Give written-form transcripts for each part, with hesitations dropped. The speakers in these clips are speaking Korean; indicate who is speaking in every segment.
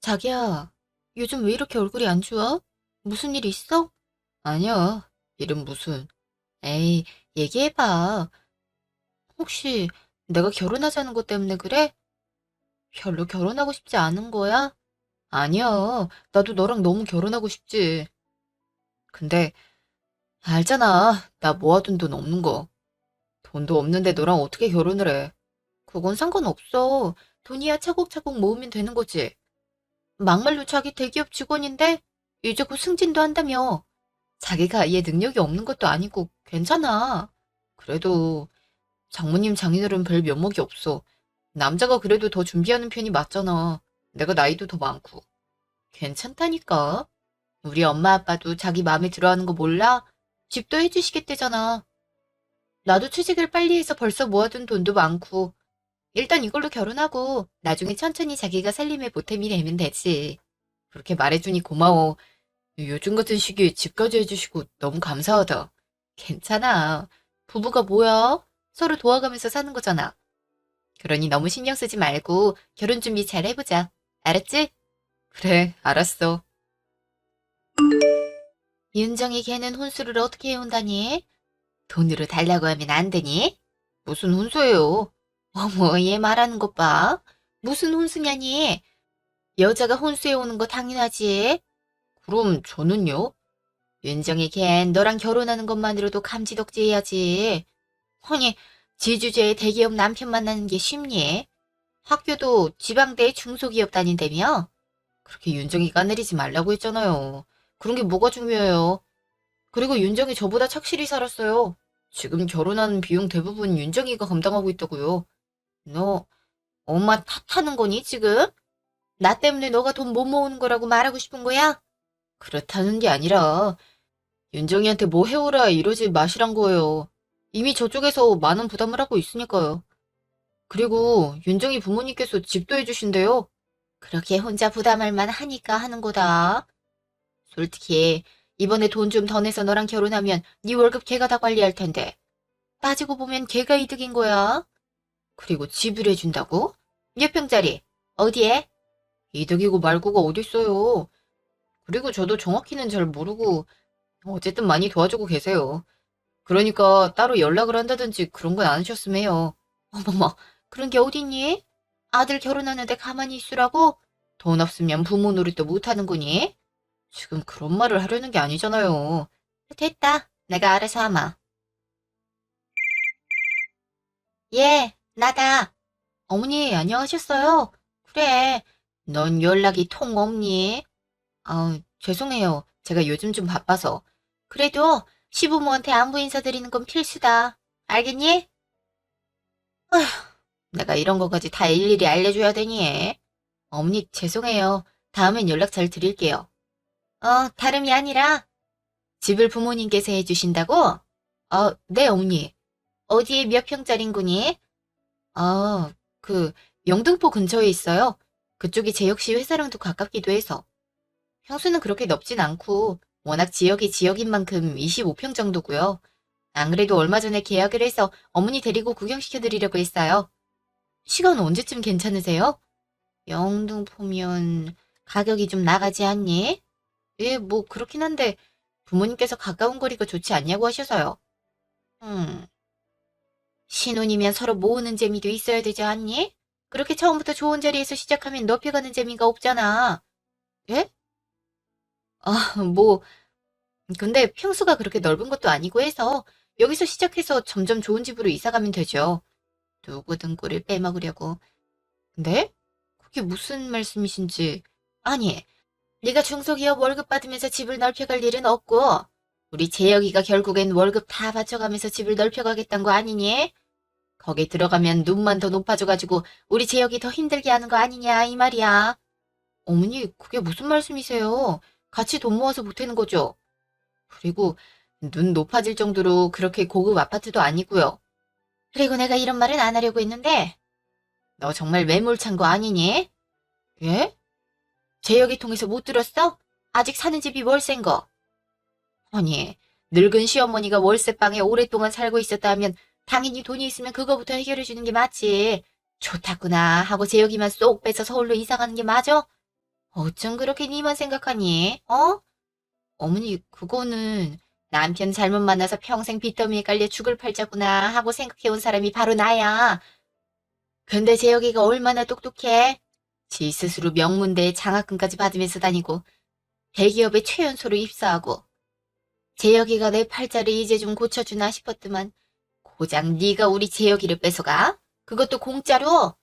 Speaker 1: 자기야, 요즘 왜 이렇게 얼굴이 안 좋아? 무슨 일 있어? 아니야, 일은 무슨. 에이, 얘기해봐. 혹시 내가 결혼하자는 것 때문에 그래? 별로 결혼하고 싶지 않은 거야? 아니야, 나도 너랑 너무 결혼하고 싶지. 근데 알잖아, 나 모아둔 돈 없는 거. 돈도 없는데 너랑 어떻게 결혼을 해? 그건 상관없어. 돈이야 차곡차곡 모으면 되는 거지. 막말로 자기 대기업 직원인데 이제 곧 승진도 한다며. 자기가 아예 능력이 없는 것도 아니고 괜찮아. 그래도 장모님 장인어른 별 면목이 없어. 남자가 그래도 더 준비하는 편이 맞잖아. 내가 나이도 더 많고. 괜찮다니까. 우리 엄마 아빠도 자기 마음에 들어하는 거 몰라? 집도 해주시겠대잖아. 나도 취직을 빨리 해서 벌써 모아둔 돈도 많고. 일단 이걸로 결혼하고 나중에 천천히 자기가 살림의 보탬이 되면 되지. 그렇게 말해주니 고마워. 요즘 같은 시기에 집까지 해주시고 너무 감사하다. 괜찮아. 부부가 뭐야? 서로 도와가면서 사는 거잖아. 그러니 너무 신경 쓰지 말고 결혼 준비 잘 해보자. 알았지? 그래, 알았어. 윤정이 걔는 혼수를 어떻게 해온다니? 돈으로 달라고 하면 안 되니? 무슨 혼수예요? 어머, 얘 말하는 것 봐. 무슨 혼수냐니? 여자가 혼수해 오는 거 당연하지. 그럼 저는요? 윤정이 걘 너랑 결혼하는 것만으로도 감지덕지 해야지. 아니, 지주제에 대기업 남편 만나는 게 쉽니? 학교도 지방대 중소기업 다닌다며? 그렇게 윤정이 까내리지 말라고 했잖아요. 그런 게 뭐가 중요해요. 그리고 윤정이 저보다 착실히 살았어요. 지금 결혼하는 비용 대부분 윤정이가 감당하고 있다고요. 너 엄마 탓하는 거니 지금? 나 때문에 너가 돈 못 모으는 거라고 말하고 싶은 거야? 그렇다는 게 아니라 윤정이한테 뭐 해오라 이러지 마시란 거예요. 이미 저쪽에서 많은 부담을 하고 있으니까요. 그리고 윤정이 부모님께서 집도 해주신대요. 그렇게 혼자 부담할 만하니까 하는 거다. 솔직히 이번에 돈 좀 더 내서 너랑 결혼하면 네 월급 걔가 다 관리할 텐데. 따지고 보면 걔가 이득인 거야. 그리고 집을 해준다고? 몇 평짜리? 어디에? 이득이고 말고가 어딨어요. 그리고 저도 정확히는 잘 모르고 어쨌든 많이 도와주고 계세요. 그러니까 따로 연락을 한다든지 그런 건 안 하셨으면 해요. 어머머, 그런 게 어딨니? 아들 결혼하는데 가만히 있으라고? 돈 없으면 부모 노릇도 못하는 거니? 지금 그런 말을 하려는 게 아니잖아요. 됐다. 내가 알아서 하마. 예, 나다. 어머니, 안녕하셨어요? 그래, 넌 연락이 통 없니? 죄송해요. 제가 요즘 좀 바빠서. 그래도 시부모한테 안부 인사드리는 건 필수다. 알겠니? 아휴, 내가 이런 거까지 다 일일이 알려줘야 되니? 어머니, 죄송해요. 다음엔 연락 잘 드릴게요. 다름이 아니라 집을 부모님께서 해주신다고? 네, 어머니. 어디에 몇 평짜린 거니? 아, 그 영등포 근처에 있어요. 그쪽이 제 역시 회사랑도 가깝기도 해서. 평수는 그렇게 넓진 않고 워낙 지역이 지역인 만큼 25평 정도고요. 안 그래도 얼마 전에 계약을 해서 어머니 데리고 구경시켜드리려고 했어요. 시간 언제쯤 괜찮으세요? 영등포면 가격이 좀 나가지 않니? 예, 뭐 그렇긴 한데 부모님께서 가까운 거리가 좋지 않냐고 하셔서요. 음, 신혼이면 서로 모으는 재미도 있어야 되지 않니? 그렇게 처음부터 좋은 자리에서 시작하면 높여가는 재미가 없잖아. 예? 뭐 근데 평수가 그렇게 넓은 것도 아니고 해서 여기서 시작해서 점점 좋은 집으로 이사가면 되죠. 누구 등골을 빼먹으려고. 근데 그게 무슨 말씀이신지. 아니, 네가 중소기업 월급 받으면서 집을 넓혀갈 일은 없고 우리 재혁이가 결국엔 월급 다 바쳐가면서 집을 넓혀가겠다는 거 아니니? 거기 들어가면 눈만 더 높아져가지고 우리 재혁이 더 힘들게 하는 거 아니냐 이 말이야. 어머니 그게 무슨 말씀이세요? 같이 돈 모아서 보태는 거죠. 그리고 눈 높아질 정도로 그렇게 고급 아파트도 아니고요. 그리고 내가 이런 말은 안 하려고 했는데 너 정말 매몰찬 거 아니니? 예? 재혁이 통해서 못 들었어? 아직 사는 집이 월세인 거. 아니, 늙은 시어머니가 월세방에 오랫동안 살고 있었다 하면 당연히 돈이 있으면 그거부터 해결해 주는 게 맞지. 좋다구나 하고 재혁이만 쏙 빼서 서울로 이사 가는 게 맞아? 어쩜 그렇게 니만 생각하니? 어? 어머니, 그거는 남편 잘못 만나서 평생 빚더미에 깔려 죽을 팔자구나 하고 생각해온 사람이 바로 나야. 근데 재혁이가 얼마나 똑똑해? 지 스스로 명문대에 장학금까지 받으면서 다니고 대기업에 최연소로 입사하고 재혁이가 내 팔자를 이제 좀 고쳐주나 싶었더만 고작 네가 우리 재혁이를 뺏어가? 그것도 공짜로?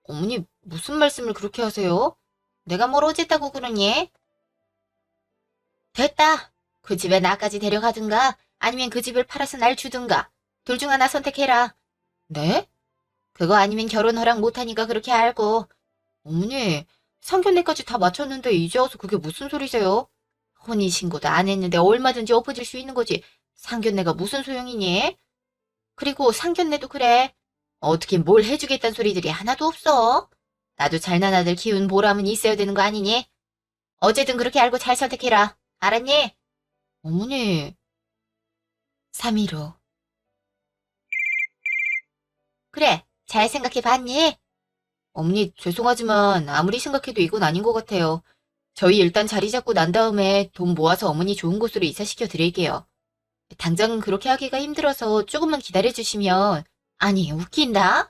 Speaker 1: 어머니 무슨 말씀을 그렇게 하세요? 내가 뭘 어쨌다고 그러니? 됐다. 그 집에 나까지 데려가든가 아니면 그 집을 팔아서 날 주든가 둘 중 하나 선택해라. 네? 그거 아니면 결혼 허락 못하니까 그렇게 알고. 어머니, 상견례까지 다 마쳤는데 이제 와서 그게 무슨 소리세요? 혼인신고도 안 했는데 얼마든지 엎어질 수 있는 거지. 상견례가 무슨 소용이니? 그리고 상견례도 그래. 어떻게 뭘 해주겠다는 소리들이 하나도 없어. 나도 잘난 아들 키운 보람은 있어야 되는 거 아니니? 어쨌든 그렇게 알고 잘 선택해라. 알았니? 어머니, 3.15. 그래, 잘 생각해 봤니? 어머니, 죄송하지만 아무리 생각해도 이건 아닌 것 같아요. 저희 일단 자리 잡고 난 다음에 돈 모아서 어머니 좋은 곳으로 이사시켜 드릴게요. 당장은 그렇게 하기가 힘들어서 조금만 기다려주시면. 아니, 웃긴다?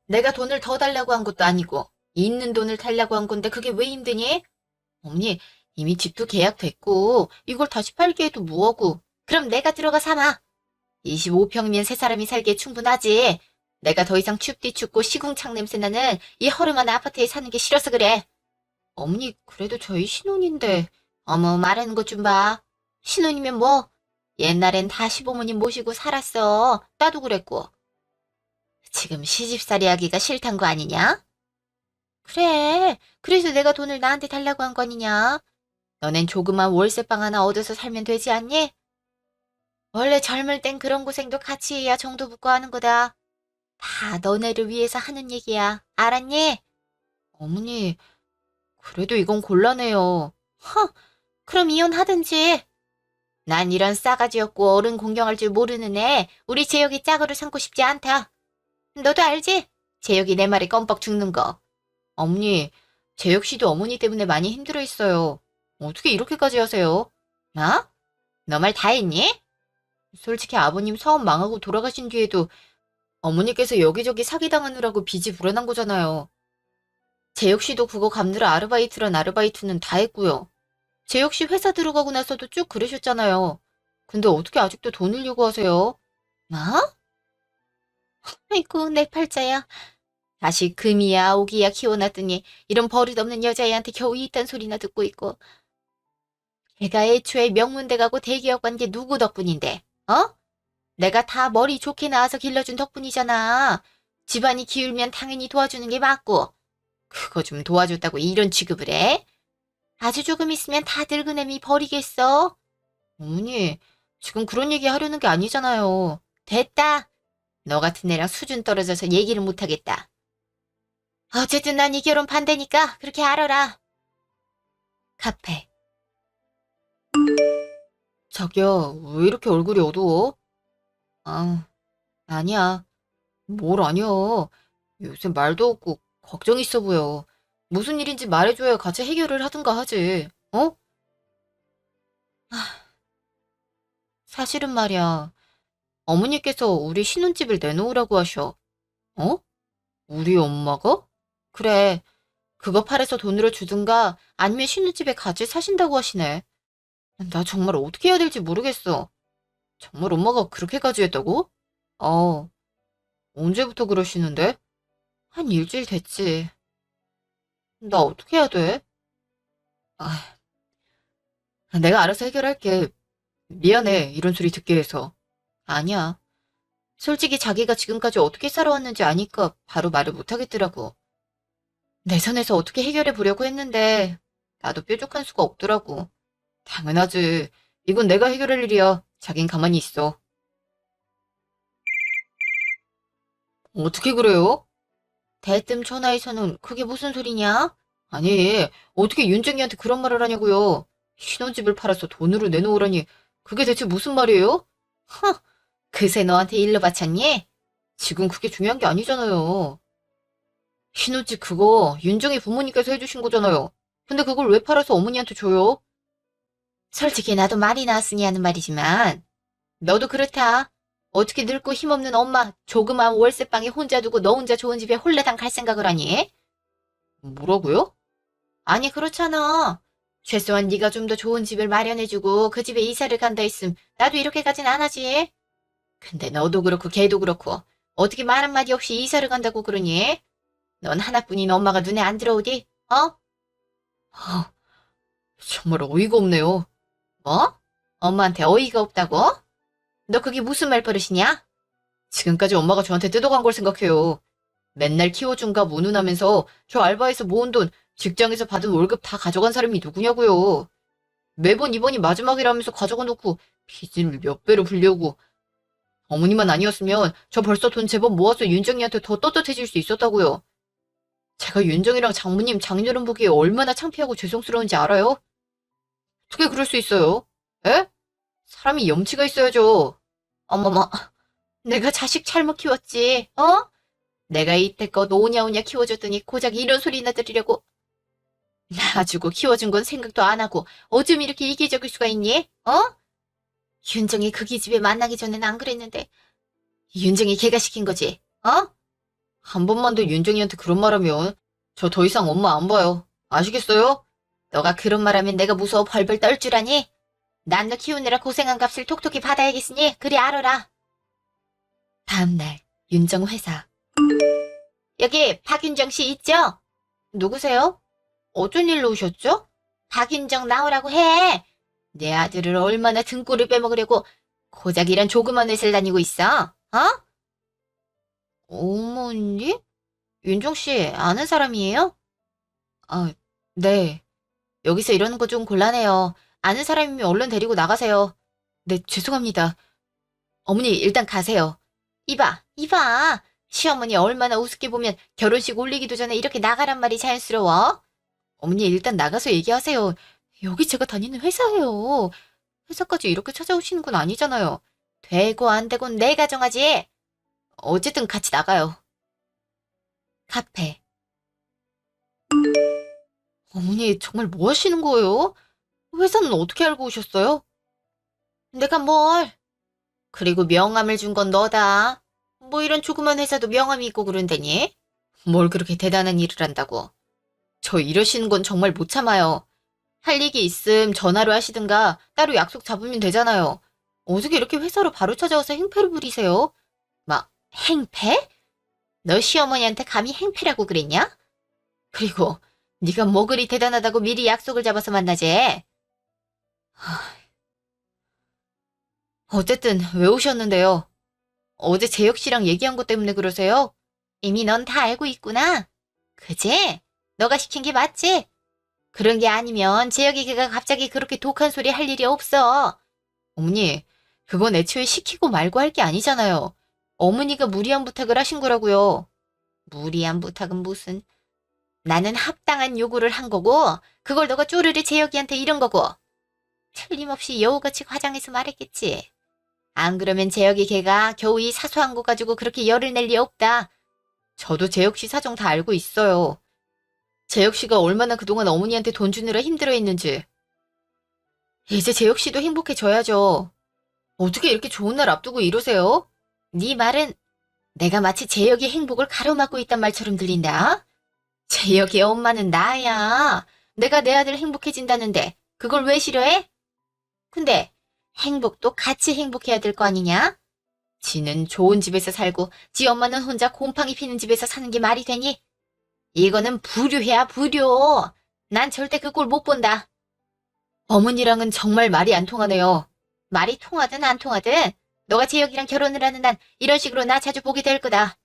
Speaker 1: 내가 돈을 더 달라고 한 것도 아니고 있는 돈을 달라고 한 건데 그게 왜 힘드니? 어머니, 이미 집도 계약됐고 이걸 다시 팔게 해도 뭐하고. 그럼 내가 들어가 삼아. 25평이면 세 사람이 살기에 충분하지. 내가 더 이상 춥디 춥고 시궁창 냄새나는 이 허름한 아파트에 사는 게 싫어서 그래. 어머니, 그래도 저희 신혼인데. 어머, 말하는 것 좀 봐. 신혼이면 뭐? 옛날엔 다 시부모님 모시고 살았어. 나도 그랬고. 지금 시집살이 하기가 싫단 거 아니냐? 그래. 그래서 내가 돈을 나한테 달라고 한 거 아니냐? 너넨 조그만 월세방 하나 얻어서 살면 되지 않니? 원래 젊을 땐 그런 고생도 같이 해야 정도 붙고 하는 거다. 다 너네를 위해서 하는 얘기야. 알았니? 어머니, 그래도 이건 곤란해요. 허, 그럼 이혼하든지. 난 이런 싸가지 없고 어른 공경할 줄 모르는 애, 우리 재혁이 짝으로 삼고 싶지 않다. 너도 알지? 재혁이 내 말에 껌뻑 죽는 거. 어머니, 재혁 씨도 어머니 때문에 많이 힘들어 했어요. 어떻게 이렇게까지 하세요? 어? 너 말 다 했니? 솔직히 아버님 사업 망하고 돌아가신 뒤에도 어머니께서 여기저기 사기당하느라고 빚이 불어난 거잖아요. 재혁 씨도 그거 갚느라 아르바이트란 아르바이트는 다 했고요. 재혁 씨 회사 들어가고 나서도 쭉 그러셨잖아요. 근데 어떻게 아직도 돈을 요구하세요? 뭐? 아이고, 내 팔자야. 다시 금이야 오기야 키워놨더니 이런 버릇없는 여자애한테 겨우 이딴 소리나 듣고 있고. 걔가 애초에 명문대 가고 대기업 간 게 누구 덕분인데, 어? 내가 다 머리 좋게 나와서 길러준 덕분이잖아. 집안이 기울면 당연히 도와주는 게 맞고. 그거 좀 도와줬다고 이런 취급을 해? 아주 조금 있으면 다 늙은 애미 버리겠어. 어머니, 지금 그런 얘기 하려는 게 아니잖아요. 됐다. 너 같은 애랑 수준 떨어져서 얘기를 못하겠다. 어쨌든 난 이 결혼 반대니까 그렇게 알아라. 카페. 자기야, 왜 이렇게 얼굴이 어두워? 아, 아니야. 뭘 아니야. 요새 말도 없고 걱정 있어 보여. 무슨 일인지 말해줘야 같이 해결을 하든가 하지. 어? 사실은 말이야. 어머니께서 우리 신혼집을 내놓으라고 하셔. 어? 우리 엄마가? 그래. 그거 팔아서 돈으로 주든가 아니면 신혼집에 같이 사신다고 하시네. 나 정말 어떻게 해야 될지 모르겠어. 정말 엄마가 그렇게까지 했다고? 어, 언제부터 그러시는데? 한 일주일 됐지. 나 어떻게 해야 돼? 아, 내가 알아서 해결할게. 미안해, 이런 소리 듣게 해서. 아니야. 솔직히 자기가 지금까지 어떻게 살아왔는지 아니까 바로 말을 못하겠더라고. 내 선에서 어떻게 해결해 보려고 했는데 나도 뾰족한 수가 없더라고. 당연하지. 이건 내가 해결할 일이야. 자긴 가만히 있어. 어떻게 그래요? 대뜸 전화해서는 그게 무슨 소리냐? 아니, 어떻게 윤정이한테 그런 말을 하냐고요. 신혼집을 팔아서 돈으로 내놓으라니 그게 대체 무슨 말이에요? 허, 그새 너한테 일러 바쳤니? 지금 그게 중요한 게 아니잖아요. 신혼집 그거 윤정이 부모님께서 해주신 거잖아요. 근데 그걸 왜 팔아서 어머니한테 줘요? 솔직히 나도 말이 나왔으니 하는 말이지만 너도 그렇다. 어떻게 늙고 힘없는 엄마 조그마한 월세방에 혼자 두고 너 혼자 좋은 집에 홀레당 갈 생각을 하니? 뭐라고요? 아니 그렇잖아. 최소한 네가 좀 더 좋은 집을 마련해주고 그 집에 이사를 간다 했음 나도 이렇게까진 안 하지. 근데 너도 그렇고 걔도 그렇고 어떻게 말 한마디 없이 이사를 간다고 그러니? 넌 하나뿐인 엄마가 눈에 안 들어오디? 어? 정말 어이가 없네요. 뭐? 엄마한테 어이가 없다고? 너 그게 무슨 말버릇이냐? 지금까지 엄마가 저한테 뜯어간 걸 생각해요. 맨날 키워준가 무눈하면서 저 알바에서 모은 돈, 직장에서 받은 월급 다 가져간 사람이 누구냐고요. 매번 이번이 마지막이라면서 가져가 놓고 빚을 몇 배로 불려고. 어머니만 아니었으면 저 벌써 돈 제법 모아서 윤정이한테 더 떳떳해질 수 있었다고요. 제가 윤정이랑 장모님 장인어른 보기에 얼마나 창피하고 죄송스러운지 알아요? 어떻게 그럴 수 있어요? 에? 사람이 염치가 있어야죠. 어머머, 내가 자식 잘못 키웠지, 어? 내가 이때껏 오냐오냐 키워줬더니 고작 이런 소리나 들으려고. 낳아주고 키워준 건 생각도 안 하고 어쩜 이렇게 이기적일 수가 있니? 어? 윤정이 그 기집애 만나기 전엔 안 그랬는데 윤정이 걔가 시킨 거지, 어? 한 번만 더 윤정이한테 그런 말하면 저 더 이상 엄마 안 봐요. 아시겠어요? 너가 그런 말하면 내가 무서워 벌벌 떨 줄 아니? 난 너 키우느라 고생한 값을 톡톡히 받아야겠으니 그리 알아라. 다음날 윤정 회사. 여기 박윤정 씨 있죠? 누구세요? 어쩐 일로 오셨죠? 박윤정 나오라고 해. 내 아들을 얼마나 등골을 빼먹으려고 고작 이런 조그만 회사를 다니고 있어? 어? 어머니? 윤정 씨 아는 사람이에요? 아, 네. 여기서 이러는 거 좀 곤란해요. 아는 사람이면 얼른 데리고 나가세요. 네, 죄송합니다. 어머니 일단 가세요. 이봐, 이봐. 시어머니 얼마나 우습게 보면 결혼식 올리기도 전에 이렇게 나가란 말이 자연스러워? 어머니 일단 나가서 얘기하세요. 여기 제가 다니는 회사예요. 회사까지 이렇게 찾아오시는 건 아니잖아요. 되고 안 되고는 내가 정하지. 어쨌든 같이 나가요. 카페. 어머니 정말 뭐 하시는 거예요? 회사는 어떻게 알고 오셨어요? 내가 뭘? 그리고 명함을 준 건 너다. 뭐 이런 조그만 회사도 명함이 있고 그런다니? 뭘 그렇게 대단한 일을 한다고. 저 이러시는 건 정말 못 참아요. 할 얘기 있음 전화로 하시든가 따로 약속 잡으면 되잖아요. 어떻게 이렇게 회사로 바로 찾아와서 행패를 부리세요? 막 행패? 너 시어머니한테 감히 행패라고 그랬냐? 그리고 네가 뭐 그리 대단하다고 미리 약속을 잡아서 만나재? 어쨌든 왜 오셨는데요? 어제 재혁 씨랑 얘기한 것 때문에 그러세요? 이미 넌 다 알고 있구나. 그지? 너가 시킨 게 맞지? 그런 게 아니면 재혁이 걔가 갑자기 그렇게 독한 소리 할 일이 없어. 어머니, 그건 애초에 시키고 말고 할 게 아니잖아요. 어머니가 무리한 부탁을 하신 거라고요. 무리한 부탁은 무슨. 나는 합당한 요구를 한 거고 그걸 너가 쪼르르 재혁이한테 이런 거고. 틀림없이 여우같이 화장해서 말했겠지. 안 그러면 재혁이 걔가 겨우 이 사소한 거 가지고 그렇게 열을 낼 리 없다. 저도 재혁 씨 사정 다 알고 있어요. 재혁 씨가 얼마나 그동안 어머니한테 돈 주느라 힘들어했는지. 이제 재혁 씨도 행복해져야죠. 어떻게 이렇게 좋은 날 앞두고 이러세요? 네 말은 내가 마치 재혁이 행복을 가로막고 있단 말처럼 들린다. 재혁이 엄마는 나야. 내가 내 아들 행복해진다는데 그걸 왜 싫어해? 근데 행복도 같이 행복해야 될 거 아니냐? 지는 좋은 집에서 살고 지 엄마는 혼자 곰팡이 피는 집에서 사는 게 말이 되니? 이거는 불효야, 불효. 난 절대 그 꼴 못 본다. 어머니랑은 정말 말이 안 통하네요. 말이 통하든 안 통하든 너가 재혁이랑 결혼을 하는 난 이런 식으로 나 자주 보게 될 거다.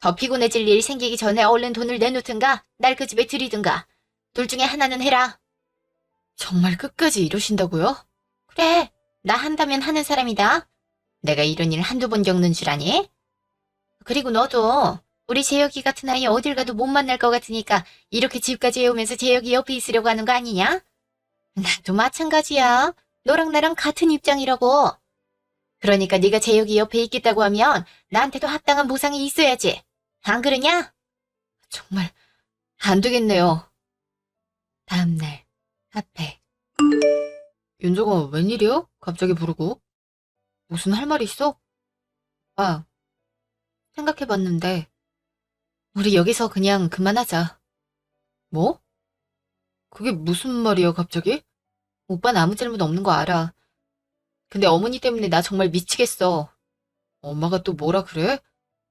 Speaker 1: 더 피곤해질 일 생기기 전에 얼른 돈을 내놓든가 날 그 집에 들이든가 둘 중에 하나는 해라. 정말 끝까지 이러신다고요? 그래, 나 한다면 하는 사람이다. 내가 이런 일 한두 번 겪는 줄 아니? 그리고 너도 우리 재혁이 같은 아이 어딜 가도 못 만날 것 같으니까 이렇게 집까지 해오면서 재혁이 옆에 있으려고 하는 거 아니냐? 나도 마찬가지야. 너랑 나랑 같은 입장이라고. 그러니까 네가 재혁이 옆에 있겠다고 하면 나한테도 합당한 보상이 있어야지. 안 그러냐? 정말 안 되겠네요. 다음날 카페. 윤정아, 웬일이야? 갑자기 부르고. 무슨 할 말 있어? 아, 생각해봤는데 우리 여기서 그냥 그만하자. 뭐? 그게 무슨 말이야, 갑자기? 오빠는 아무 잘못 없는 거 알아. 근데 어머니 때문에 나 정말 미치겠어. 엄마가 또 뭐라 그래?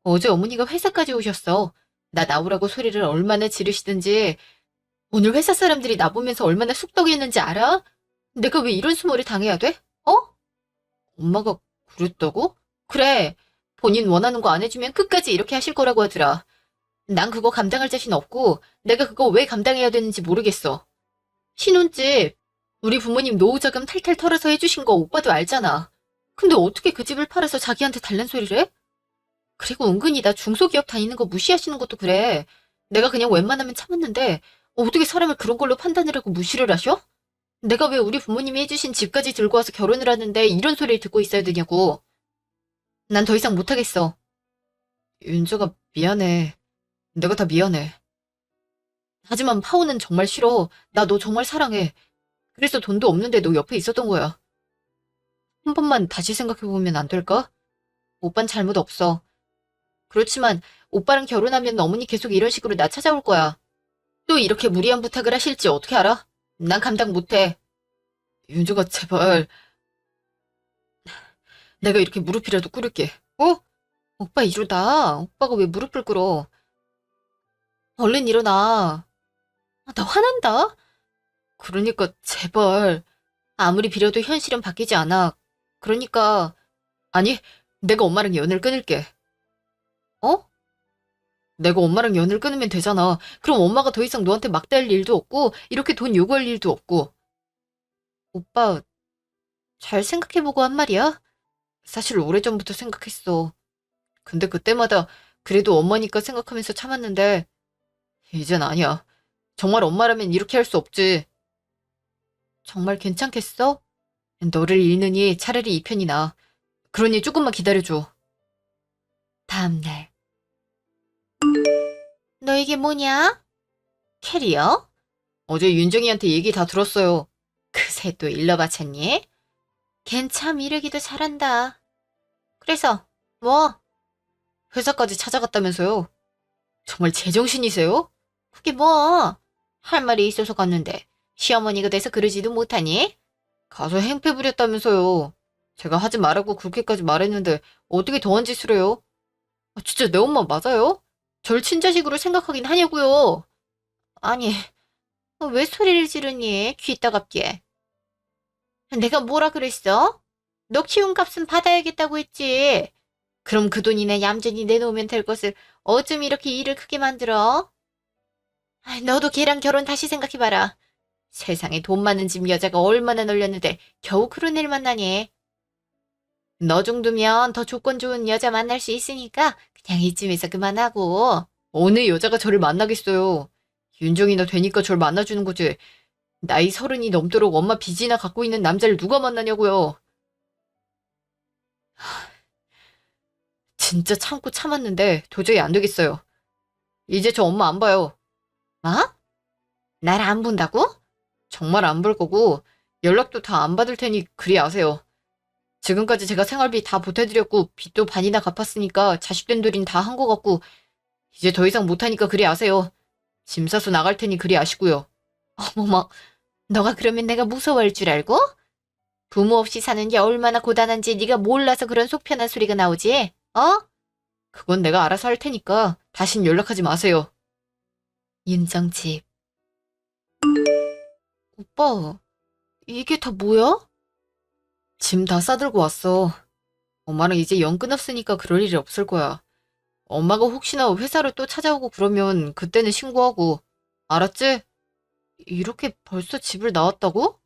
Speaker 1: 어제 어머니가 회사까지 오셨어. 나 나오라고 소리를 얼마나 지르시든지. 오늘 회사 사람들이 나 보면서 얼마나 쑥덕이는지 알아? 내가 왜 이런 수모를 당해야 돼? 어? 엄마가 그랬다고? 그래. 본인 원하는 거 안 해주면 끝까지 이렇게 하실 거라고 하더라. 난 그거 감당할 자신 없고 내가 그거 왜 감당해야 되는지 모르겠어. 신혼집 우리 부모님 노후자금 탈탈 털어서 해주신 거 오빠도 알잖아. 근데 어떻게 그 집을 팔아서 자기한테 달란 소리를 해? 그리고 은근히 나 중소기업 다니는 거 무시하시는 것도 그래. 내가 그냥 웬만하면 참았는데 어떻게 사람을 그런 걸로 판단을 하고 무시를 하셔? 내가 왜 우리 부모님이 해주신 집까지 들고 와서 결혼을 하는데 이런 소리를 듣고 있어야 되냐고. 난 더 이상 못하겠어. 윤주가 미안해. 내가 다 미안해. 하지만 파혼은 정말 싫어. 나 너 정말 사랑해. 그래서 돈도 없는데 너 옆에 있었던 거야. 한 번만 다시 생각해보면 안 될까? 오빤 잘못 없어. 그렇지만 오빠랑 결혼하면 어머니 계속 이런 식으로 나 찾아올 거야. 또 이렇게 무리한 부탁을 하실지 어떻게 알아? 난 감당 못해. 윤주가 제발. 내가 이렇게 무릎이라도 꿇을게. 어? 오빠 이러다. 오빠가 왜 무릎을 꿇어? 얼른 일어나. 나 화난다. 그러니까 제발. 아무리 빌어도 현실은 바뀌지 않아. 그러니까 아니, 내가 엄마랑 연을 끊을게. 어? 내가 엄마랑 연을 끊으면 되잖아. 그럼 엄마가 더 이상 너한테 막대할 일도 없고 이렇게 돈 요구할 일도 없고. 오빠 잘 생각해보고 한 말이야? 사실 오래전부터 생각했어. 근데 그때마다 그래도 엄마니까 생각하면서 참았는데 이젠 아니야. 정말 엄마라면 이렇게 할 수 없지. 정말 괜찮겠어? 너를 잃느니 차라리 이 편이 나아. 그러니 조금만 기다려줘. 다음날. 너 이게 뭐냐? 캐리어? 어제 윤정이한테 얘기 다 들었어요. 그새 또 일러 바쳤니? 걘 참 이러기도 잘한다. 그래서 뭐? 회사까지 찾아갔다면서요. 정말 제정신이세요? 그게 뭐? 할 말이 있어서 갔는데 시어머니가 돼서 그러지도 못하니? 가서 행패 부렸다면서요. 제가 하지 말라고 그렇게까지 말했는데 어떻게 더한 짓을 해요? 아, 진짜 내 엄마 맞아요? 절 친자식으로 생각하긴 하냐고요. 아니, 왜 소리를 지르니? 귀 따갑게. 내가 뭐라 그랬어? 너 키운 값은 받아야겠다고 했지. 그럼 그 돈이나 얌전히 내놓으면 될 것을 어쩜 이렇게 일을 크게 만들어? 아이, 너도 걔랑 결혼 다시 생각해봐라. 세상에 돈 많은 집 여자가 얼마나 널렸는데 겨우 그런 일 만나니. 너 정도면 더 조건 좋은 여자 만날 수 있으니까 그냥 이쯤에서 그만하고. 어느 여자가 저를 만나겠어요. 윤정이나 되니까 절 만나주는 거지. 나이 30이 넘도록 엄마 빚이나 갖고 있는 남자를 누가 만나냐고요. 진짜 참고 참았는데 도저히 안 되겠어요. 이제 저 엄마 안 봐요. 뭐? 날 안 본다고? 정말 안 볼 거고 연락도 다 안 받을 테니 그리 아세요. 지금까지 제가 생활비 다 보태드렸고 빚도 반이나 갚았으니까 자식된 돌인 다 한 거 같고 이제 더 이상 못하니까 그리 아세요. 짐 싸서 나갈 테니 그리 아시고요. 어머머, 너가 그러면 내가 무서워할 줄 알고? 부모 없이 사는 게 얼마나 고단한지 네가 몰라서 그런 속편한 소리가 나오지? 어? 그건 내가 알아서 할 테니까 다신 연락하지 마세요. 윤정집. 오빠, 이게 다 뭐야? 짐 다 싸들고 왔어. 엄마랑 이제 연 끊었으니까 그럴 일이 없을 거야. 엄마가 혹시나 회사를 또 찾아오고 그러면 그때는 신고하고. 알았지? 이렇게 벌써 집을 나왔다고?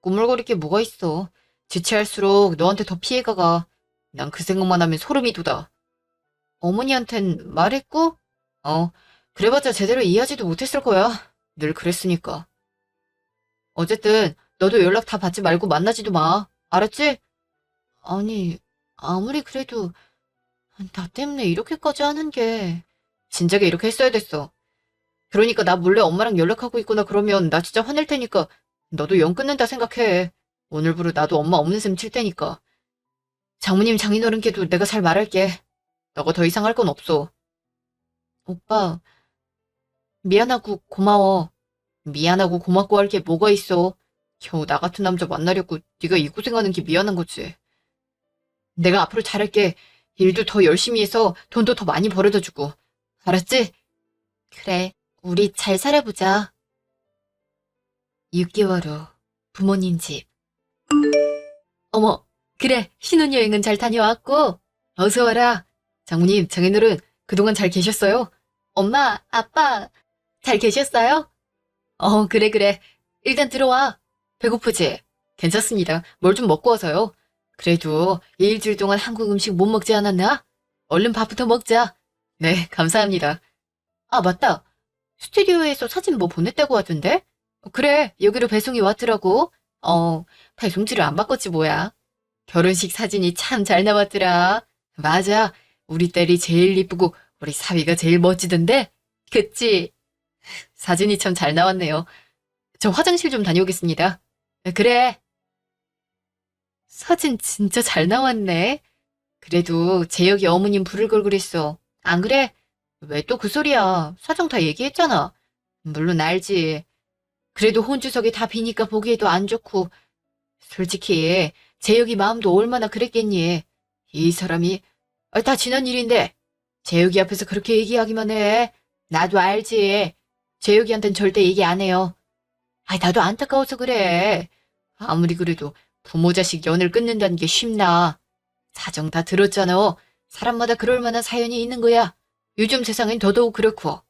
Speaker 1: 꾸물거릴 게 뭐가 있어. 지체할수록 너한테 더 피해가 가. 난 그 생각만 하면 소름이 돋아. 어머니한텐 말했고? 어, 그래봤자 제대로 이해하지도 못했을 거야. 늘 그랬으니까. 어쨌든 너도 연락 다 받지 말고 만나지도 마. 알았지? 아니, 아무리 그래도 나 때문에 이렇게까지 하는 게 진작에 이렇게 했어야 됐어. 그러니까 나 몰래 엄마랑 연락하고 있거나 그러면 나 진짜 화낼 테니까 너도 연 끊는다 생각해. 오늘부로 나도 엄마 없는 셈 칠 테니까. 장모님 장인어른께도 내가 잘 말할게. 너가 더 이상 할 건 없어. 오빠, 미안하고 고마워. 미안하고 고맙고 할 게 뭐가 있어. 겨우 나 같은 남자 만나려고 네가 이 고생하는 게 미안한 거지. 내가 앞으로 잘할게. 일도 더 열심히 해서 돈도 더 많이 벌어다 주고. 알았지? 그래, 우리 잘 살아보자. 6개월 후 부모님 집. 어머, 그래, 신혼여행은 잘 다녀왔고. 어서 와라. 장모님, 장인어른, 그동안 잘 계셨어요? 엄마, 아빠, 잘 계셨어요? 그래, 그래. 일단 들어와. 배고프지? 괜찮습니다. 뭘 좀 먹고 와서요. 그래도 일주일 동안 한국 음식 못 먹지 않았나? 얼른 밥부터 먹자. 네, 감사합니다. 아, 맞다. 스튜디오에서 사진 뭐 보냈다고 하던데? 그래, 여기로 배송이 왔더라고. 배송지를 안 바꿨지 뭐야. 결혼식 사진이 참 잘 나왔더라. 맞아. 우리 딸이 제일 이쁘고 우리 사위가 제일 멋지던데? 그치? 사진이 참 잘 나왔네요. 저 화장실 좀 다녀오겠습니다. 그래. 사진 진짜 잘 나왔네. 그래도 재혁이 어머님 부를 걸 그랬어. 안 그래? 왜 또 그 소리야? 사정 다 얘기했잖아. 물론 알지. 그래도 혼주석에 다 비니까 보기에도 안 좋고. 솔직히 재혁이 마음도 얼마나 그랬겠니. 이 사람이 다 지난 일인데 재혁이 앞에서 그렇게 얘기하기만 해. 나도 알지. 재혁이한텐 절대 얘기 안 해요. 나도 안타까워서 그래. 아무리 그래도 부모 자식 연을 끊는다는 게 쉽나. 사정 다 들었잖아. 사람마다 그럴 만한 사연이 있는 거야. 요즘 세상엔 더더욱 그렇고.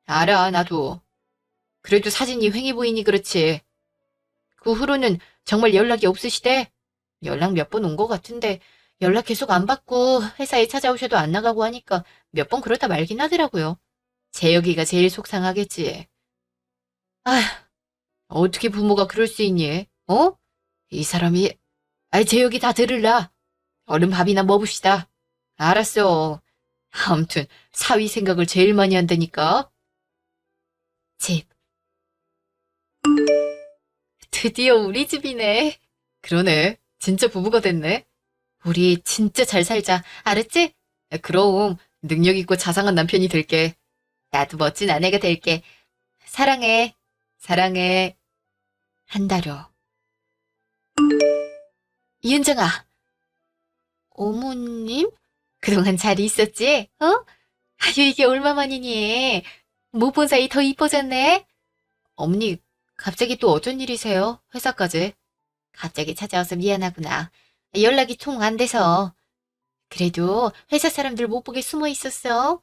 Speaker 1: 알아, 나도. 그래도 사진이 휑해 보이니 그렇지. 그 후로는 정말 연락이 없으시대? 연락 몇 번 온 것 같은데 연락 계속 안 받고 회사에 찾아오셔도 안 나가고 하니까 몇 번 그러다 말긴 하더라고요. 재혁이가 제일 속상하겠지. 아휴, 어떻게 부모가 그럴 수 있니? 어? 이 사람이, 재혁이 다 들을라. 얼른 밥이나 먹읍시다. 알았어. 아무튼 사위 생각을 제일 많이 한다니까. 집. 드디어 우리 집이네. 그러네. 진짜 부부가 됐네. 우리 진짜 잘 살자. 알았지? 그럼 능력 있고 자상한 남편이 될게. 나도 멋진 아내가 될게. 사랑해. 사랑해. 한 달 후. 이은정아. 어머님? 그동안 잘 있었지? 아유, 이게 얼마만이니? 못 본 사이 더 이뻐졌네? 어머니, 갑자기 또 어쩐 일이세요? 회사까지. 갑자기 찾아와서 미안하구나. 연락이 통 안 돼서. 그래도 회사 사람들 못 보게 숨어 있었어.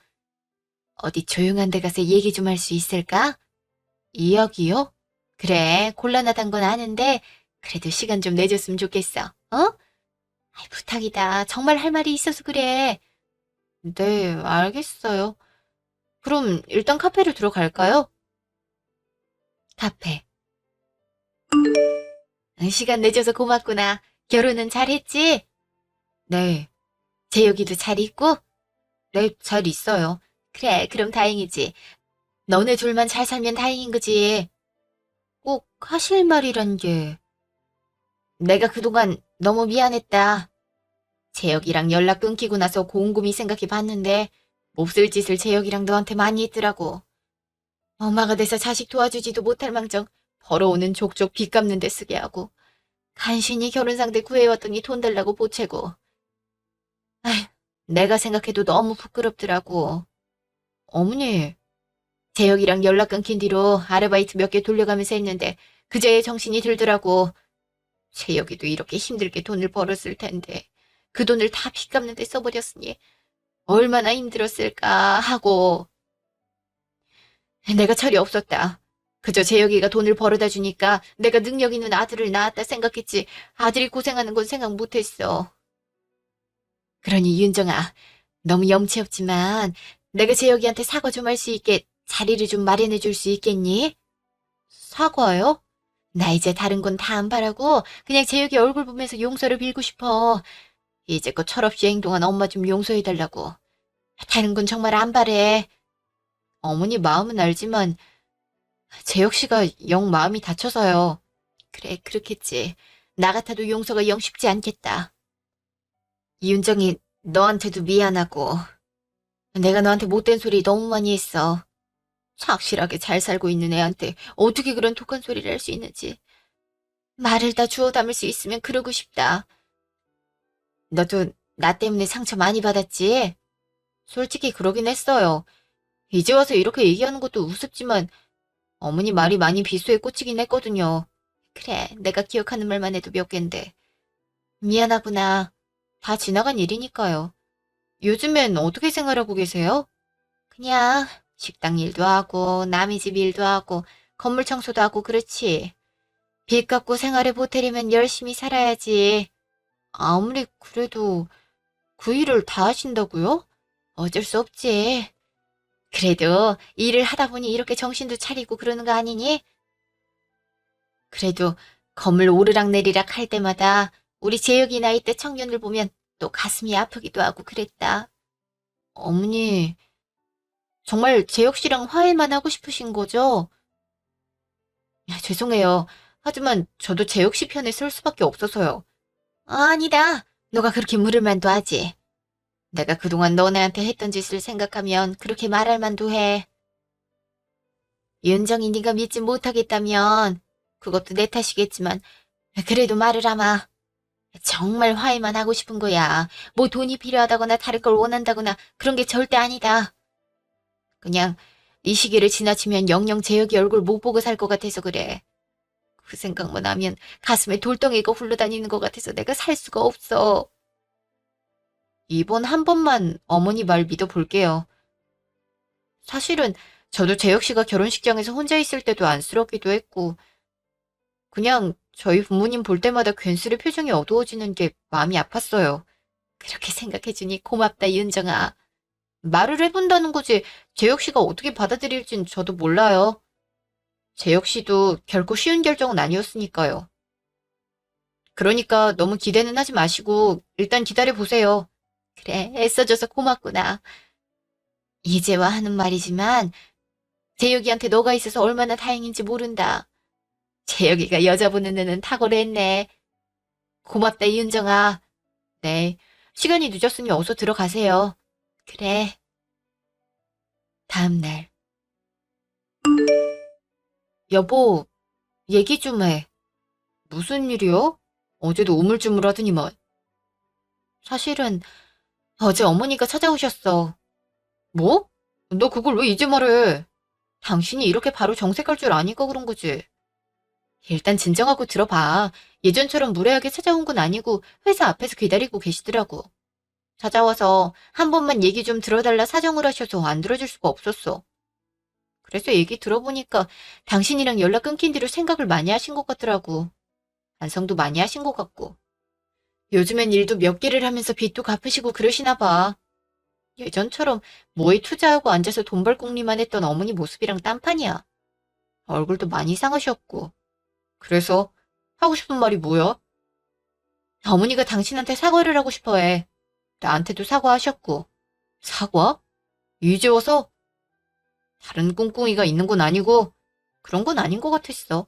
Speaker 1: 어디 조용한 데 가서 얘기 좀 할 수 있을까? 이야기요? 그래, 곤란하단 건 아는데 그래도 시간 좀 내줬으면 좋겠어. 부탁이다. 정말 할 말이 있어서 그래. 네, 알겠어요. 그럼 일단 카페로 들어갈까요? 카페. 시간 내줘서 고맙구나. 결혼은 잘했지? 네. 재혁이도 잘 있고? 네, 잘 있어요. 그래, 그럼 다행이지. 너네 둘만 잘 살면 다행인 거지. 꼭 하실 말이란 게. 내가 그동안 너무 미안했다. 재혁이랑 연락 끊기고 나서 곰곰이 생각해 봤는데 몹쓸 짓을 재혁이랑 너한테 많이 했더라고. 엄마가 돼서 자식 도와주지도 못할 망정 벌어오는 족족 빚 갚는 데 쓰게 하고 간신히 결혼 상대 구해왔더니 돈 달라고 보채고. 아휴, 내가 생각해도 너무 부끄럽더라고. 어머니, 재혁이랑 연락 끊긴 뒤로 아르바이트 몇 개 돌려가면서 했는데 그제야 정신이 들더라고. 재혁이도 이렇게 힘들게 돈을 벌었을 텐데 그 돈을 다 빚 갚는 데 써버렸으니 얼마나 힘들었을까 하고. 내가 철이 없었다. 그저 재혁이가 돈을 벌어다 주니까 내가 능력 있는 아들을 낳았다 생각했지 아들이 고생하는 건 생각 못했어. 그러니 윤정아, 너무 염치 없지만 내가 재혁이한테 사과 좀 할 수 있게 자리를 좀 마련해 줄 수 있겠니? 사과요? 나 이제 다른 건 다 안 바라고 그냥 재혁이 얼굴 보면서 용서를 빌고 싶어. 이제껏 철없이 행동한 엄마 좀 용서해달라고. 다른 건 정말 안 바래. 어머니 마음은 알지만 재혁 씨가 영 마음이 다쳐서요. 그래, 그렇겠지. 나 같아도 용서가 영 쉽지 않겠다. 이윤정이 너한테도 미안하고 내가 너한테 못된 소리 너무 많이 했어. 착실하게 잘 살고 있는 애한테 어떻게 그런 독한 소리를 할 수 있는지. 말을 다 주워 담을 수 있으면 그러고 싶다. 너도 나 때문에 상처 많이 받았지? 솔직히 그러긴 했어요. 이제 와서 이렇게 얘기하는 것도 우습지만 어머니 말이 많이 비수에 꽂히긴 했거든요. 그래, 내가 기억하는 말만 해도 몇 갠데. 미안하구나. 다 지나간 일이니까요. 요즘엔 어떻게 생활하고 계세요? 그냥 식당 일도 하고 남의 집 일도 하고 건물 청소도 하고 그렇지. 빚 갚고 생활에 보태려면 열심히 살아야지. 아무리 그래도 그 일을 다 하신다고요? 어쩔 수 없지. 그래도 일을 하다 보니 이렇게 정신도 차리고 그러는 거 아니니? 그래도 건물 오르락내리락 할 때마다 우리 재혁이 나이 때 청년을 보면 또 가슴이 아프기도 하고 그랬다. 어머니, 정말 재혁 씨랑 화해만 하고 싶으신 거죠? 야, 죄송해요. 하지만 저도 재혁 씨 편에 설 수밖에 없어서요. 아니다. 너가 그렇게 물을 만도 하지. 내가 그동안 너네한테 했던 짓을 생각하면 그렇게 말할 만도 해. 윤정이 네가 믿지 못하겠다면 그것도 내 탓이겠지만 그래도 말을 하마. 정말 화해만 하고 싶은 거야. 뭐 돈이 필요하다거나 다를 걸 원한다거나 그런 게 절대 아니다. 그냥 이 시기를 지나치면 영영 재혁이 얼굴 못 보고 살 것 같아서 그래. 그 생각만 하면 가슴에 돌덩이가 굴러다니는 것 같아서 내가 살 수가 없어. 이번 한 번만 어머니 말 믿어볼게요. 사실은 저도 재혁 씨가 결혼식장에서 혼자 있을 때도 안쓰럽기도 했고 그냥 저희 부모님 볼 때마다 괜스레 표정이 어두워지는 게 마음이 아팠어요. 그렇게 생각해주니 고맙다, 윤정아. 말을 해본다는 거지 재혁 씨가 어떻게 받아들일진 저도 몰라요. 재혁 씨도 결코 쉬운 결정은 아니었으니까요. 그러니까 너무 기대는 하지 마시고 일단 기다려보세요. 그래, 애써줘서 고맙구나. 이제와 하는 말이지만 재혁이한테 너가 있어서 얼마나 다행인지 모른다. 재혁이가 여자 보는 눈은 탁월했네. 고맙다, 이은정아. 네, 시간이 늦었으니 어서 들어가세요. 그래. 다음 날. 여보, 얘기 좀 해. 무슨 일이요? 어제도 우물쭈물하더니만. 사실은 어제 어머니가 찾아오셨어. 뭐? 너 그걸 왜 이제 말해? 당신이 이렇게 바로 정색할 줄 아니까 그런 거지. 일단 진정하고 들어봐. 예전처럼 무례하게 찾아온 건 아니고 회사 앞에서 기다리고 계시더라고. 찾아와서 한 번만 얘기 좀 들어달라 사정을 하셔서 안 들어줄 수가 없었어. 그래서 얘기 들어보니까 당신이랑 연락 끊긴 뒤로 생각을 많이 하신 것 같더라고. 반성도 많이 하신 것 같고. 요즘엔 일도 몇 개를 하면서 빚도 갚으시고 그러시나 봐. 예전처럼 뭐에 투자하고 앉아서 돈 벌 궁리만 했던 어머니 모습이랑 딴판이야. 얼굴도 많이 상하셨고. 그래서 하고 싶은 말이 뭐야? 어머니가 당신한테 사과를 하고 싶어 해. 나한테도 사과하셨고. 사과? 이제 와서? 다른 꿍꿍이가 있는 건 아니고 그런 건 아닌 것 같았어.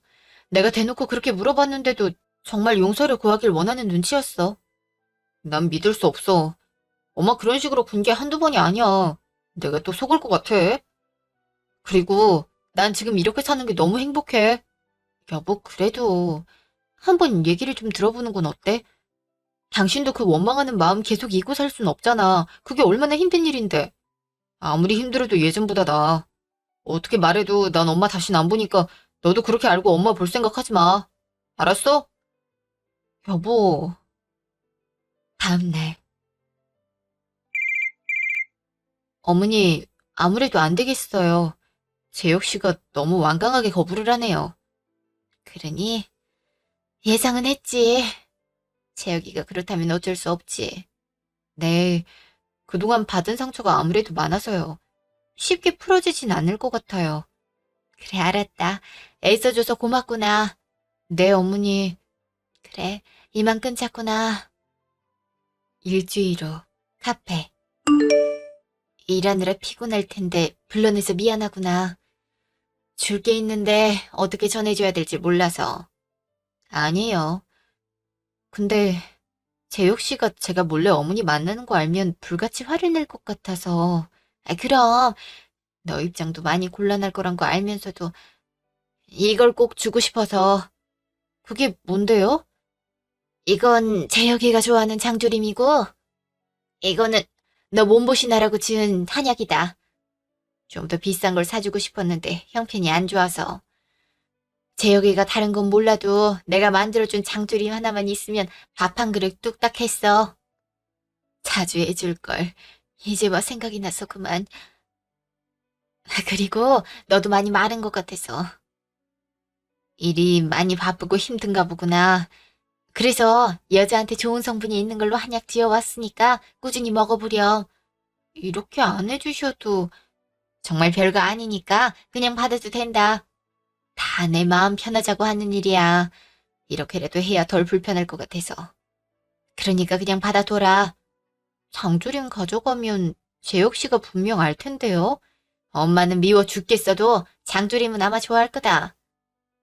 Speaker 1: 내가 대놓고 그렇게 물어봤는데도 정말 용서를 구하길 원하는 눈치였어. 난 믿을 수 없어. 엄마 그런 식으로 군 게 한두 번이 아니야. 내가 또 속을 것 같아. 그리고 난 지금 이렇게 사는 게 너무 행복해. 여보, 그래도 한번 얘기를 좀 들어보는 건 어때? 당신도 그 원망하는 마음 계속 잊고 살 순 없잖아. 그게 얼마나 힘든 일인데. 아무리 힘들어도 예전보다 나아. 어떻게 말해도 난 엄마 다신 안 보니까 너도 그렇게 알고 엄마 볼 생각 하지 마. 알았어? 여보. 다음날. 어머니, 아무래도 안 되겠어요. 재혁 씨가 너무 완강하게 거부를 하네요. 그러니 예상은 했지. 재혁이가 그렇다면 어쩔 수 없지. 네, 그동안 받은 상처가 아무래도 많아서요. 쉽게 풀어지진 않을 것 같아요. 그래, 알았다. 애써줘서 고맙구나. 네, 어머니. 그래, 이만 끊자꾸나. 일주일 후, 카페. 일하느라 피곤할 텐데 불러내서 미안하구나. 줄 게 있는데 어떻게 전해줘야 될지 몰라서. 아니에요. 근데 재혁 씨가 제가 몰래 어머니 만나는 거 알면 불같이 화를 낼 것 같아서. 그럼 너 입장도 많이 곤란할 거란 거 알면서도 이걸 꼭 주고 싶어서. 그게 뭔데요? 이건 재혁이가 좋아하는 장조림이고, 이거는 너 몸보신하라고 지은 한약이다. 좀 더 비싼 걸 사주고 싶었는데 형편이 안 좋아서. 재혁이가 다른 건 몰라도 내가 만들어준 장조림 하나만 있으면 밥 한 그릇 뚝딱 했어. 자주 해줄걸. 이제 와 생각이 나서 그만. 그리고 너도 많이 마른 것 같아서. 일이 많이 바쁘고 힘든가 보구나. 그래서 여자한테 좋은 성분이 있는 걸로 한약 지어왔으니까 꾸준히 먹어보렴. 이렇게 안 해주셔도 정말 별거 아니니까 그냥 받아도 된다. 다 내 마음 편하자고 하는 일이야. 이렇게라도 해야 덜 불편할 것 같아서. 그러니까 그냥 받아둬라. 장조림 가져가면 재혁 씨가 분명 알 텐데요. 엄마는 미워 죽겠어도 장조림은 아마 좋아할 거다.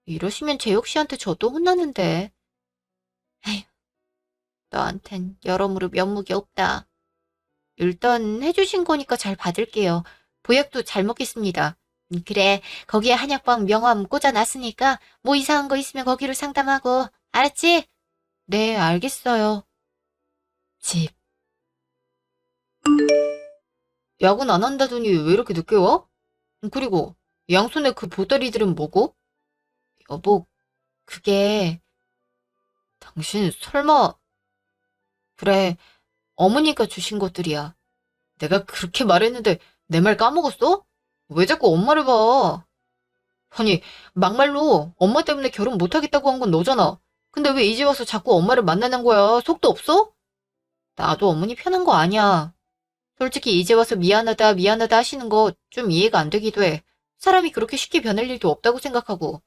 Speaker 1: 이러시면 재혁 씨한테 저도 혼나는데. 에휴, 너한텐 여러모로 면목이 없다. 일단 해주신 거니까 잘 받을게요. 보약도 잘 먹겠습니다. 그래, 거기에 한약방 명함 꽂아놨으니까 뭐 이상한 거 있으면 거기로 상담하고. 알았지? 네, 알겠어요. 집. 야근 안 한다더니 왜 이렇게 늦게 와? 그리고 양손에 그 보따리들은 뭐고? 여보, 그게 당신 설마. 그래, 어머니가 주신 것들이야. 내가 그렇게 말했는데 내 말 까먹었어? 왜 자꾸 엄마를 봐? 아니, 막말로 엄마 때문에 결혼 못하겠다고 한 건 너잖아. 근데 왜 이제 와서 자꾸 엄마를 만나는 거야? 속도 없어? 나도 어머니 편한 거 아니야. 솔직히 이제 와서 미안하다, 미안하다 하시는 거 좀 이해가 안 되기도 해. 사람이 그렇게 쉽게 변할 일도 없다고 생각하고.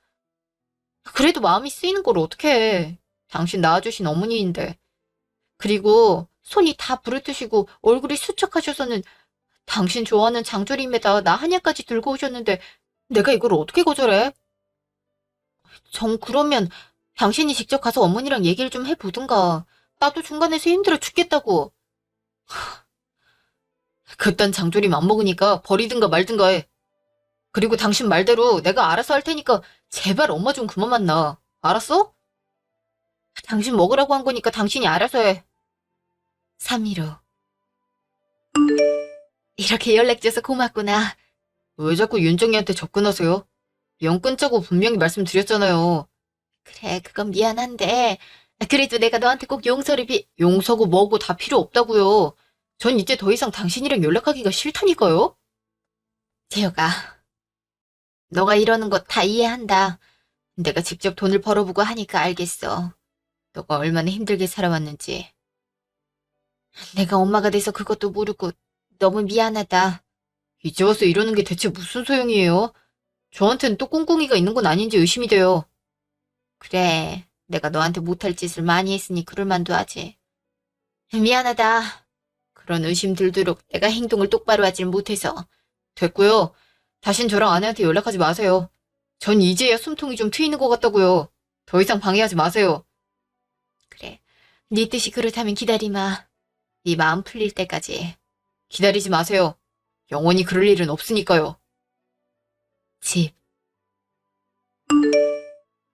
Speaker 1: 그래도 마음이 쓰이는 걸 어떡해. 당신 낳아주신 어머니인데. 그리고 손이 다 부르트시고 얼굴이 수척하셔서는 당신 좋아하는 장조림에다 나 한약까지 들고 오셨는데 내가 이걸 어떻게 거절해? 정 그러면 당신이 직접 가서 어머니랑 얘기를 좀 해보든가. 나도 중간에서 힘들어 죽겠다고. 그딴 장조림 안 먹으니까 버리든가 말든가 해. 그리고 당신 말대로 내가 알아서 할 테니까 제발 엄마 좀 그만 만나. 알았어? 당신 먹으라고 한 거니까 당신이 알아서 해. 3.15. 이렇게 연락줘서 고맙구나. 왜 자꾸 윤정이한테 접근하세요? 영 끊자고 분명히 말씀드렸잖아요. 그래, 그건 미안한데. 그래도 내가 너한테 꼭 용서고 뭐고 다 필요 없다고요. 전 이제 더 이상 당신이랑 연락하기가 싫다니까요. 재혁아, 너가 이러는 거 다 이해한다. 내가 직접 돈을 벌어보고 하니까 알겠어. 너가 얼마나 힘들게 살아왔는지. 내가 엄마가 돼서 그것도 모르고 너무 미안하다. 이제 와서 이러는 게 대체 무슨 소용이에요? 저한텐 또 꿍꿍이가 있는 건 아닌지 의심이 돼요. 그래, 내가 너한테 못할 짓을 많이 했으니 그럴 만도 하지. 미안하다. 그런 의심 들도록 내가 행동을 똑바로 하질 못해서. 됐고요. 다신 저랑 아내한테 연락하지 마세요. 전 이제야 숨통이 좀 트이는 것 같다고요. 더 이상 방해하지 마세요. 그래, 네 뜻이 그렇다면 기다리마. 네 마음 풀릴 때까지. 기다리지 마세요. 영원히 그럴 일은 없으니까요. 집.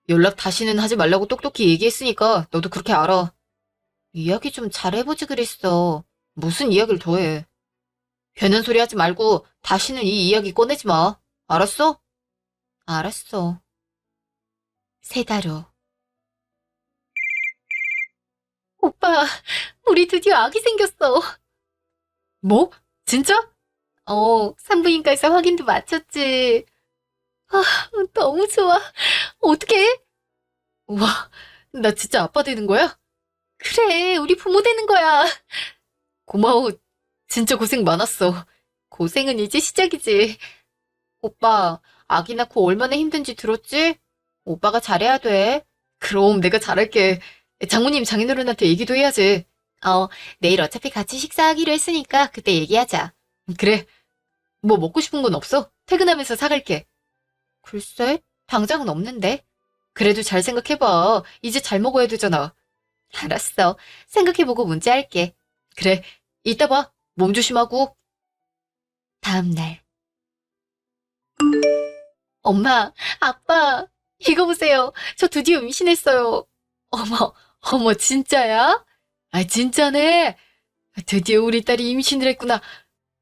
Speaker 1: 연락 다시는 하지 말라고 똑똑히 얘기했으니까 너도 그렇게 알아. 이야기 좀 잘해보지 그랬어. 무슨 이야기를 더 해. 괜한 소리 하지 말고 다시는 이 이야기 꺼내지 마. 알았어? 알았어. 3달 후. 오빠, 우리 드디어 아기 생겼어. 뭐? 진짜? 산부인과에서 확인도 마쳤지. 아, 너무 좋아. 어떡해? 우와, 나 진짜 아빠 되는 거야? 그래, 우리 부모 되는 거야. 고마워. 진짜 고생 많았어. 고생은 이제 시작이지. 오빠, 아기 낳고 얼마나 힘든지 들었지? 오빠가 잘해야 돼. 그럼 내가 잘할게. 장모님, 장인어른한테 얘기도 해야지. 어, 내일 어차피 같이 식사하기로 했으니까 그때 얘기하자. 그래, 뭐 먹고 싶은 건 없어? 퇴근하면서 사갈게. 글쎄, 당장은 없는데. 그래도 잘 생각해봐. 이제 잘 먹어야 되잖아. 알았어. 생각해보고 문자할게. 그래, 이따 봐. 몸 조심하고. 다음 날. 엄마, 아빠, 이거 보세요. 저 드디어 임신했어요. 어머, 어머, 진짜야? 아, 진짜네. 드디어 우리 딸이 임신을 했구나.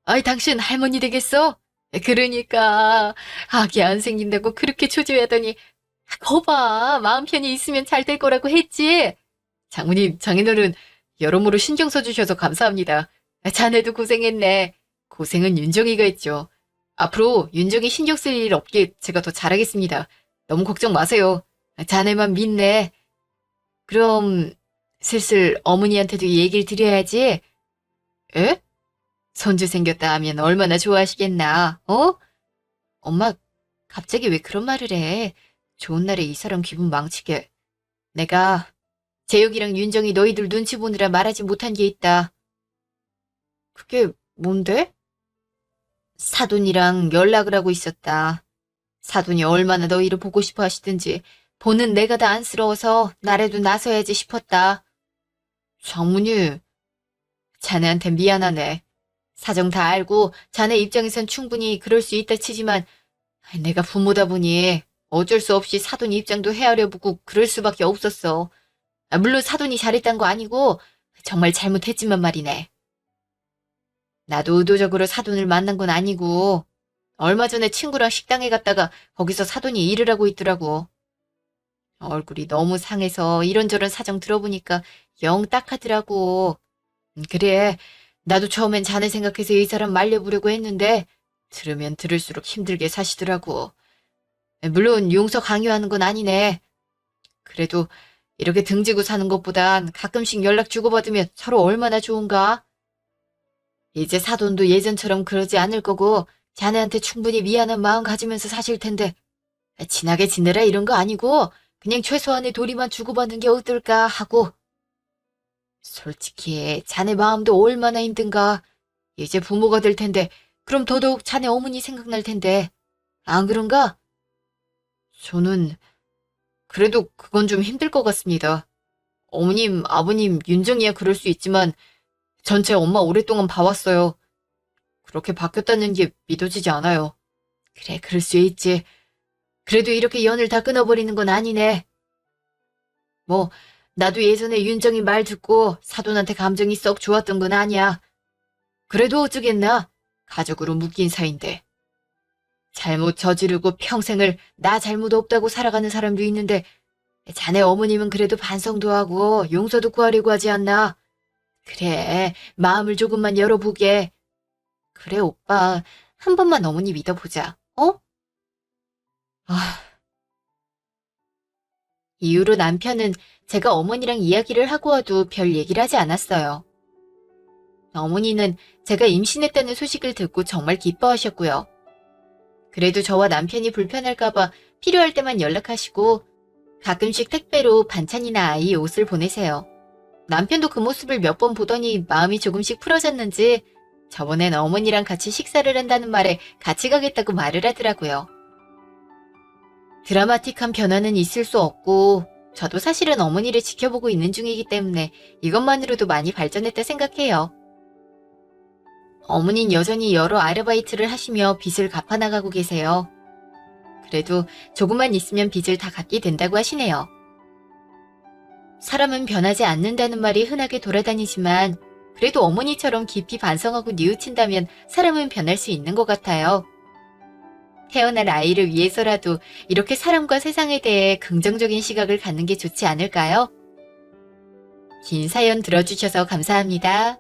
Speaker 1: 아이, 당신 할머니 되겠어? 그러니까 아기 안 생긴다고 그렇게 초조해하더니 거봐, 마음 편히 있으면 잘 될 거라고 했지. 장모님, 장인어른 여러모로 신경 써주셔서 감사합니다. 자네도 고생했네. 고생은 윤정이가 했죠. 앞으로 윤정이 신경 쓸 일 없게 제가 더 잘하겠습니다. 너무 걱정 마세요. 자네만 믿네. 그럼 슬슬 어머니한테도 얘기를 드려야지. 에? 손주 생겼다 하면 얼마나 좋아하시겠나, 어? 엄마, 갑자기 왜 그런 말을 해? 좋은 날에 이 사람 기분 망치게. 내가 재욱이랑 윤정이 너희들 눈치 보느라 말하지 못한 게 있다. 그게 뭔데? 사돈이랑 연락을 하고 있었다. 사돈이 얼마나 너희를 보고 싶어 하시든지 보는 내가 다 안쓰러워서 나라도 나서야지 싶었다. 장모님, 자네한테 미안하네. 사정 다 알고 자네 입장에선 충분히 그럴 수 있다 치지만 내가 부모다 보니 어쩔 수 없이 사돈 입장도 헤아려보고 그럴 수밖에 없었어. 물론 사돈이 잘했단 거 아니고 정말 잘못했지만 말이네. 나도 의도적으로 사돈을 만난 건 아니고 얼마 전에 친구랑 식당에 갔다가 거기서 사돈이 일을 하고 있더라고. 얼굴이 너무 상해서 이런저런 사정 들어보니까 영 딱하더라고. 그래, 나도 처음엔 자네 생각해서 이 사람 말려보려고 했는데 들으면 들을수록 힘들게 사시더라고. 물론 용서 강요하는 건 아니네. 그래도 이렇게 등지고 사는 것보단 가끔씩 연락 주고받으면 서로 얼마나 좋은가? 이제 사돈도 예전처럼 그러지 않을 거고 자네한테 충분히 미안한 마음 가지면서 사실 텐데 친하게 지내라 이런 거 아니고 그냥 최소한의 도리만 주고받는 게 어떨까 하고. 솔직히 자네 마음도 얼마나 힘든가. 이제 부모가 될 텐데 그럼 더더욱 자네 어머니 생각날 텐데 안 그런가? 저는 그래도 그건 좀 힘들 것 같습니다. 어머님, 아버님, 윤정이야 그럴 수 있지만 전체 엄마 오랫동안 봐왔어요. 그렇게 바뀌었다는 게 믿어지지 않아요. 그래, 그럴 수 있지. 그래도 이렇게 연을 다 끊어버리는 건 아니네. 뭐, 나도 예전에 윤정이 말 듣고 사돈한테 감정이 썩 좋았던 건 아니야. 그래도 어쩌겠나. 가족으로 묶인 사이인데. 잘못 저지르고 평생을 나 잘못 없다고 살아가는 사람도 있는데 자네 어머님은 그래도 반성도 하고 용서도 구하려고 하지 않나. 그래, 마음을 조금만 열어보게. 그래, 오빠. 한 번만 어머니 믿어보자. 어? 아, 이후로 남편은 제가 어머니랑 이야기를 하고 와도 별 얘기를 하지 않았어요. 어머니는 제가 임신했다는 소식을 듣고 정말 기뻐하셨고요. 그래도 저와 남편이 불편할까봐 필요할 때만 연락하시고 가끔씩 택배로 반찬이나 아이 옷을 보내세요. 남편도 그 모습을 몇 번 보더니 마음이 조금씩 풀어졌는지 저번엔 어머니랑 같이 식사를 한다는 말에 같이 가겠다고 말을 하더라고요. 드라마틱한 변화는 있을 수 없고 저도 사실은 어머니를 지켜보고 있는 중이기 때문에 이것만으로도 많이 발전했다 생각해요. 어머니는 여전히 여러 아르바이트를 하시며 빚을 갚아나가고 계세요. 그래도 조금만 있으면 빚을 다 갚게 된다고 하시네요. 사람은 변하지 않는다는 말이 흔하게 돌아다니지만 그래도 어머니처럼 깊이 반성하고 뉘우친다면 사람은 변할 수 있는 것 같아요. 태어날 아이를 위해서라도 이렇게 사람과 세상에 대해 긍정적인 시각을 갖는 게 좋지 않을까요? 긴 사연 들어주셔서 감사합니다.